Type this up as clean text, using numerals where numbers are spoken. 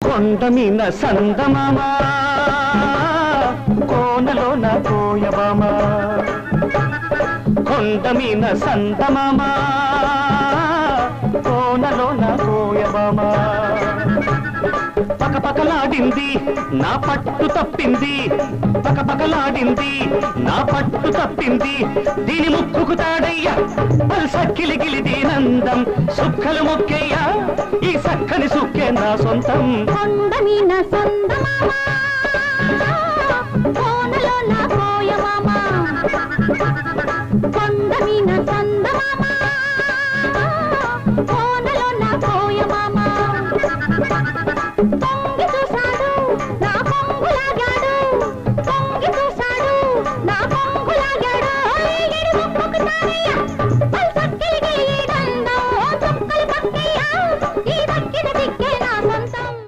కొండ మీన సందమామ కోనలో నా కోయబామ కొండ మీన సందమామ కోనలో నా కోయబామ పకపకలాడింది నా పట్టు తప్పింది పకపకలాడింది నా పట్టు తప్పింది దీని ముక్కుకు తాడయ్యా సక్కిలిగిలి దీనందం సుక్కలు మొక్కయ్యా ఈ సక్కని సుక్కే నా సొంతం కొండ మీన సందమామ కోనలో నా కోయమామ కొండ మీన